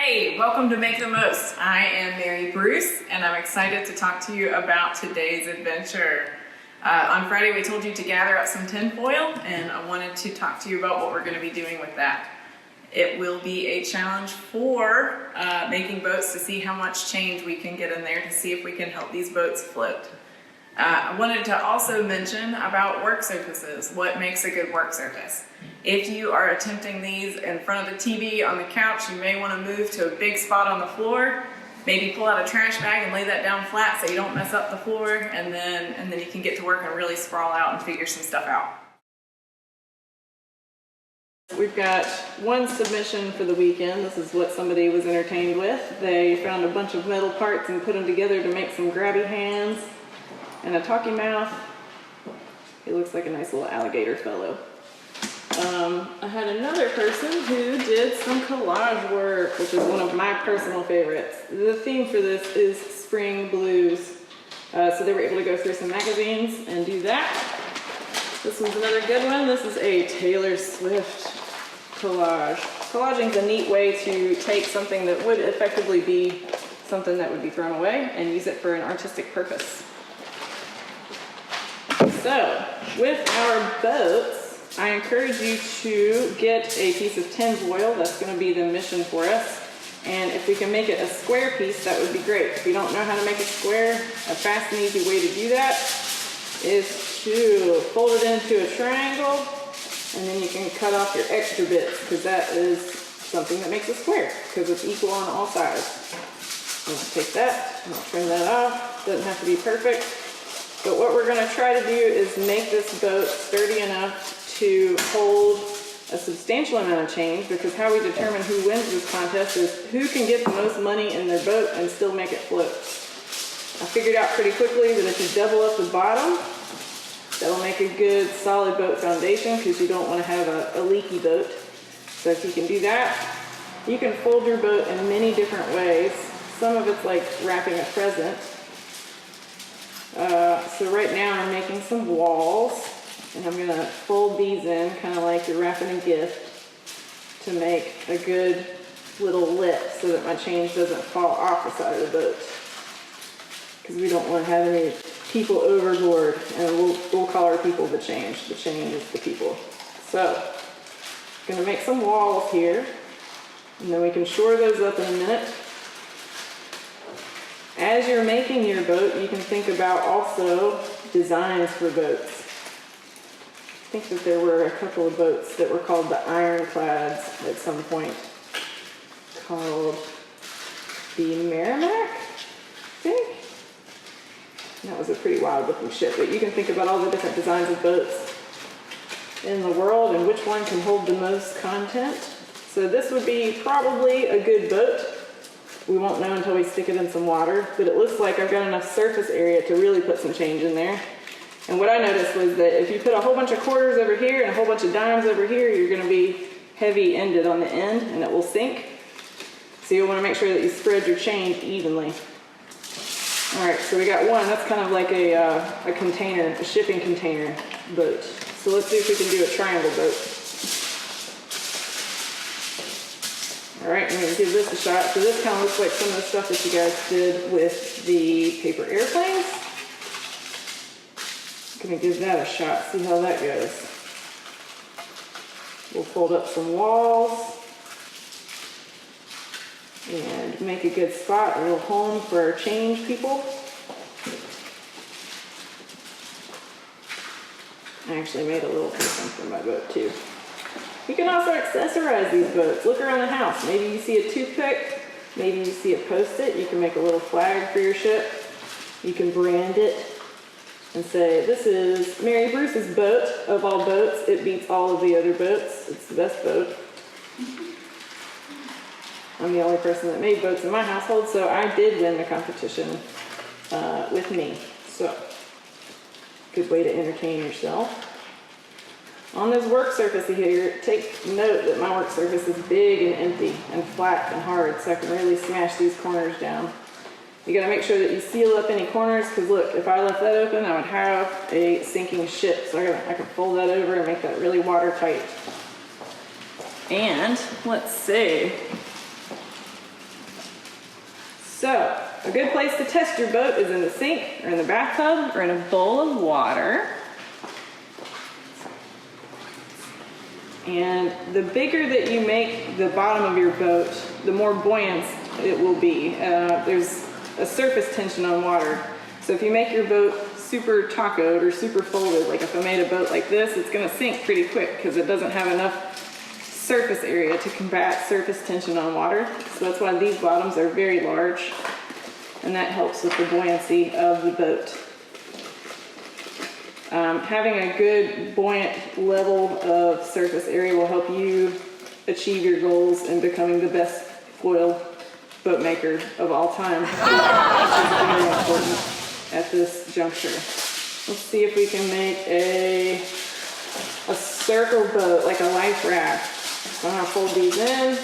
Hey, welcome to Make the Most. I am Mary Bruce, and I'm excited to talk to you about today's adventure. On Friday, we told you to gather up some tinfoil, and I wanted to talk to you about what we're going to be doing with that. It will be a challenge for making boats to see how much change we can get in there to see if we can help these boats float. I wanted to also mention about work surfaces, what makes a good work surface. If you are attempting these in front of the TV on the couch, you may want to move to a big spot on the floor, maybe pull out a trash bag and lay that down flat so you don't mess up the floor, and then you can get to work and really sprawl out and figure some stuff out. We've got one submission for the weekend. This is what somebody was entertained with. They found a bunch of metal parts and put them together to make some grabby hands and a talking mouth. It looks like a nice little alligator fellow. I had another person who did some collage work, which is one of my personal favorites. The theme for this is spring blues. So they were able to go through some magazines and do that. This one's another good one. This is a Taylor Swift collage. Collaging is a neat way to take something that would effectively be something that would be thrown away and use it for an artistic purpose. So, with our boats, I encourage you to get a piece of tinfoil. That's going to be the mission for us. And if we can make it a square piece, that would be great. If you don't know how to make a square, a fast and easy way to do that is to fold it into a triangle, and then you can cut off your extra bits, because that is something that makes a square, because it's equal on all sides. I'll take that, and I'll trim that off. Doesn't have to be perfect. But what we're going to try to do is make this boat sturdy enough to hold a substantial amount of change, because how we determine who wins this contest is who can get the most money in their boat and still make it float. I figured out pretty quickly that if you double up the bottom, that'll make a good solid boat foundation, because you don't want to have a leaky boat. So if you can do that, you can fold your boat in many different ways. Some of it's like wrapping a present. So right now I'm making some walls, and I'm going to fold these in kind of like you're wrapping a gift to make a good little lip so that my change doesn't fall off the side of the boat, because we don't want to have any people overboard, and we'll call our people the change. The change is the people. So I'm going to make some walls here, and then we can shore those up in a minute. As you're making your boat, you can think about also designs for boats. I think that there were a couple of boats that were called the Ironclads at some point, called the Merrimack, I think. And that was a pretty wild looking ship, but you can think about all the different designs of boats in the world and which one can hold the most content. So this would be probably a good boat. We won't know until we stick it in some water, but it looks like I've got enough surface area to really put some change in there. And what I noticed was that if you put a whole bunch of quarters over here and a whole bunch of dimes over here, you're going to be heavy-ended on the end, and it will sink. So you'll want to make sure that you spread your change evenly. All right, so we got one. That's kind of like a container, a shipping container boat. So let's see if we can do a triangle boat. All right, I'm going to give this a shot. So this kind of looks like some of the stuff that you guys did with the paper airplanes. I'm going to give that a shot, see how that goes. We'll fold up some walls and make a good spot, a little home for our change people. I actually made a little system for my boat too. You can also accessorize these boats. Look around the house. Maybe you see a toothpick. Maybe you see a post-it. You can make a little flag for your ship. You can brand it and say, this is Mary Bruce's boat. Of all boats, it beats all of the other boats. It's the best boat. I'm the only person that made boats in my household, so I did win the competition with me. So, good way to entertain yourself. On this work surface here, take note that my work surface is big and empty and flat and hard, so I can really smash these corners down. You gotta make sure that you seal up any corners, because look, if I left that open, I would have a sinking ship. So I can fold that over and make that really watertight. And let's see, So, a good place to test your boat is in the sink, or in the bathtub, or in a bowl of water. And the bigger that you make the bottom of your boat, the more buoyant it will be. There's a surface tension on water. So if you make your boat super tacoed or super folded, like if I made a boat like this, it's gonna sink pretty quick because it doesn't have enough surface area to combat surface tension on water. So that's why these bottoms are very large, and that helps with the buoyancy of the boat. Having a good buoyant level of surface area will help you achieve your goals in becoming the best foil boat maker of all time. Which is very important at this juncture. Let's see if we can make a circle boat, like a life raft. So I'm gonna fold these in.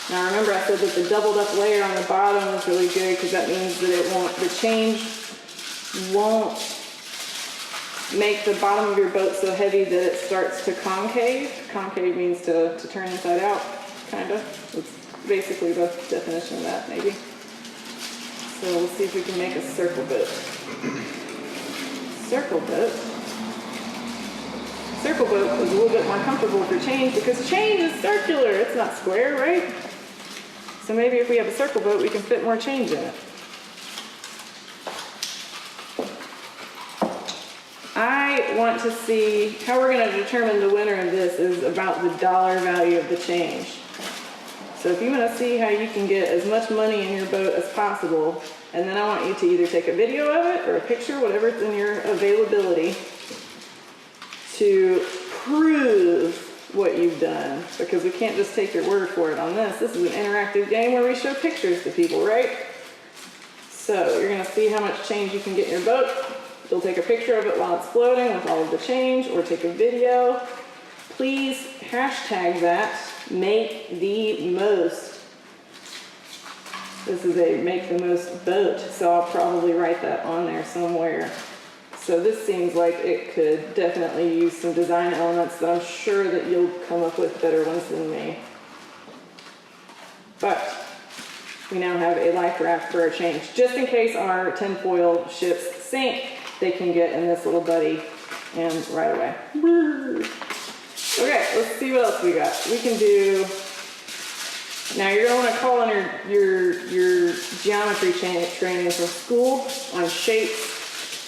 Now remember I said that the doubled up layer on the bottom is really good because that means that the change won't make the bottom of your boat so heavy that it starts to concave. Concave means to turn inside out, kind of. It's basically the definition of that, maybe. So we'll see if we can make a circle boat. Circle boat. Circle boat is a little bit more comfortable for change because change is circular. It's not square, right? So maybe if we have a circle boat, we can fit more change in it. I want to see how we're going to determine the winner of this is about the dollar value of the change. So if you want to see how you can get as much money in your boat as possible, and then I want you to either take a video of it or a picture, whatever's in your availability, to prove what you've done, because we can't just take your word for it on this. This is an interactive game where we show pictures to people, right? So you're going to see how much change you can get in your boat. You'll take a picture of it while it's floating with all of the change, or take a video. Please hashtag that, make the most. This is a make the most boat, so I'll probably write that on there somewhere. So this seems like it could definitely use some design elements that I'm sure that you'll come up with better ones than me. But we now have a life raft for a change. Just in case our tinfoil ships sink, they can get in this little buddy and right away. Okay, let's see what else we got. We can do, now you're gonna wanna call on your geometry training from school on shapes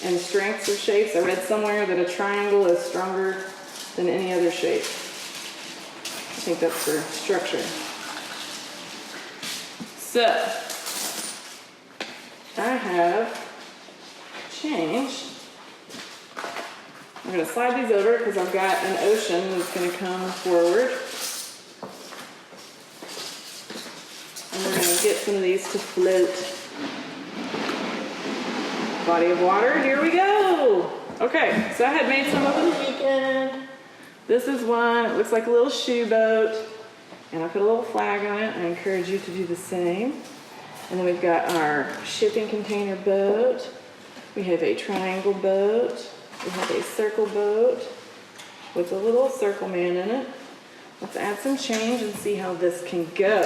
and strengths of shapes. I read somewhere that a triangle is stronger than any other shape. I think that's for structure. So, I have change. I'm going to slide these over because I've got an ocean that's going to come forward. And we're going to get some of these to float. Body of water, here we go. Okay, so I had made some over the weekend. This is one, it looks like a little shoe boat. And I put a little flag on it. I encourage you to do the same. And then we've got our shipping container boat. We have a triangle boat. We have a circle boat with a little circle man in it. Let's add some change and see how this can go.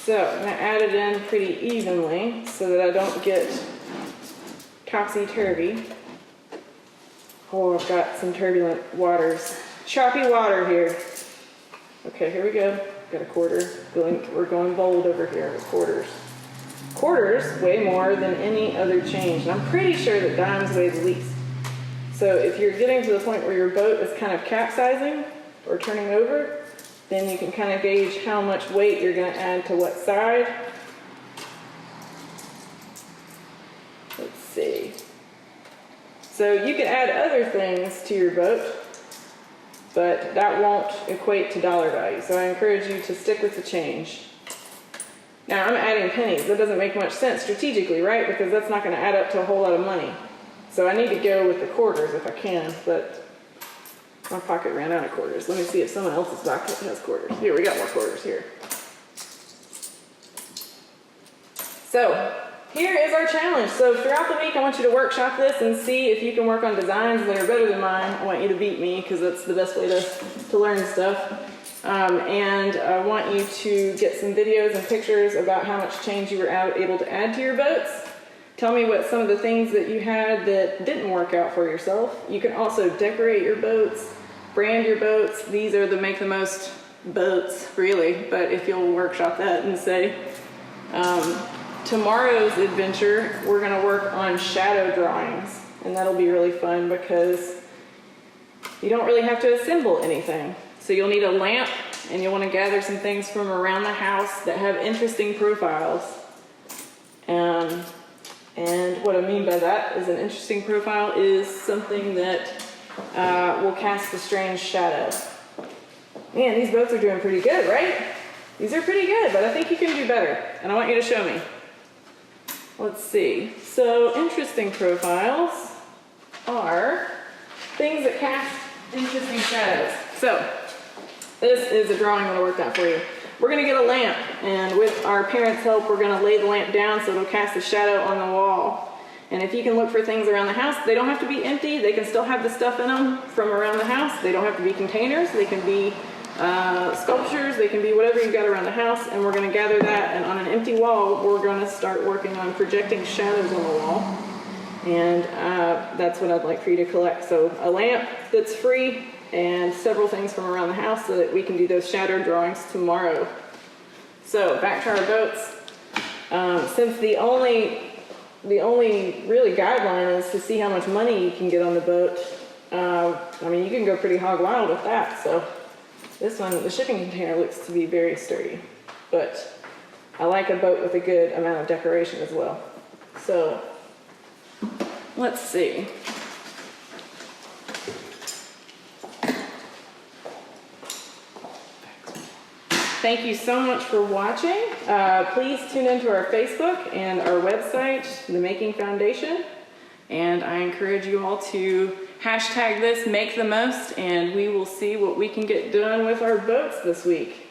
So I'm going to add it in pretty evenly so that I don't get topsy-turvy. Oh, I've got some turbulent waters. Choppy water here. Okay, here we go. Got a quarter. We're going bold over here with quarters. Quarters weigh more than any other change, and I'm pretty sure that dimes weigh the least. So if you're getting to the point where your boat is kind of capsizing or turning over, then you can kind of gauge how much weight you're going to add to what side. Let's see. So you can add other things to your boat, but that won't equate to dollar value. So I encourage you to stick with the change. Now I'm adding pennies. That doesn't make much sense strategically, right? Because that's not going to add up to a whole lot of money. So I need to go with the quarters if I can, but my pocket ran out of quarters. Let me see if someone else's pocket has quarters. Here, we got more quarters here. So here is our challenge. So throughout the week, I want you to workshop this and see if you can work on designs that are better than mine. I want you to beat me because that's the best way to learn stuff. And I want you to get some videos and pictures about how much change you were able to add to your boats. Tell me what some of the things that you had that didn't work out for yourself. You can also decorate your boats, brand your boats. These are the make the most boats, really, but if you'll workshop that and say, tomorrow's adventure, we're gonna work on shadow drawings, and that'll be really fun because you don't really have to assemble anything. So you'll need a lamp, and you'll want to gather some things from around the house that have interesting profiles. And what I mean by that is an interesting profile is something that will cast a strange shadow. Man, these boats are doing pretty good, right? These are pretty good, but I think you can do better, and I want you to show me. Let's see. So interesting profiles are things that cast interesting shadows. So this is a drawing that I worked out for you. We're gonna get a lamp, and with our parents' help, we're gonna lay the lamp down so it'll cast a shadow on the wall. And if you can look for things around the house, they don't have to be empty. They can still have the stuff in them from around the house. They don't have to be containers. They can be sculptures. They can be whatever you've got around the house. And we're gonna gather that, and on an empty wall, we're gonna start working on projecting shadows on the wall. And that's what I'd like for you to collect. So a lamp that's free, and several things from around the house so that we can do those shadow drawings tomorrow. So back to our boats. Since the only really guideline is to see how much money you can get on the boat, I mean, you can go pretty hog wild with that. So this one, the shipping container, looks to be very sturdy, but I like a boat with a good amount of decoration as well. So let's see. Thank you so much for watching. Please tune into our Facebook and our website, The Making Foundation. And I encourage you all to hashtag this, make the most, and we will see what we can get done with our boats this week.